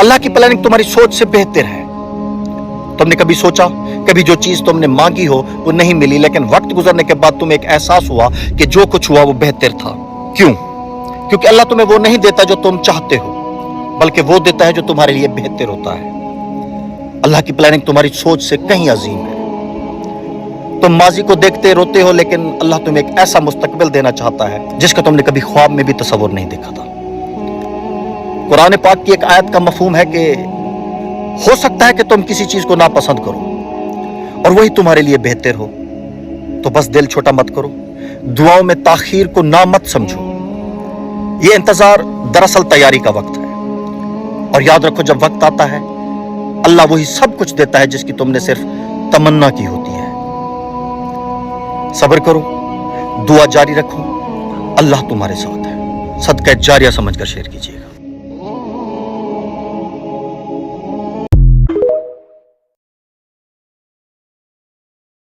अल्लाह की प्लानिंग तुम्हारी सोच से बेहतर है। तुमने कभी सोचा, कभी जो चीज तुमने मांगी हो वो नहीं मिली, लेकिन वक्त गुजरने के बाद तुम्हें एक एहसास हुआ कि जो कुछ हुआ वो बेहतर था। क्यों? क्योंकि अल्लाह तुम्हें वो नहीं देता जो तुम चाहते हो, बल्कि वो देता है जो तुम्हारे लिए बेहतर होता है। अल्लाह की प्लानिंग तुम्हारी सोच से कहीं अजीम है। तुम माजी को देखते रोते हो, लेकिन अल्लाह तुम्हें एक ऐसा मुस्तकबिल देना चाहता है जिसका तुमने कभी ख्वाब में भी तसव्वुर नहीं देखा था। कुरान पाक की एक आयत का मफहूम है कि हो सकता है कि तुम किसी चीज को नापसंद करो और वही तुम्हारे लिए बेहतर हो, तो बस दिल छोटा मत करो, दुआओं में ताखीर को ना मत समझो। ये इंतजार दरअसल तैयारी का वक्त है, और याद रखो जब वक्त आता है अल्लाह वही सब कुछ देता है जिसकी तुमने सिर्फ तमन्ना की होती है। सब्र करो, दुआ जारी रखो, अल्लाह तुम्हारे साथ है। सदका जारिया समझकर शेयर कीजिएगा।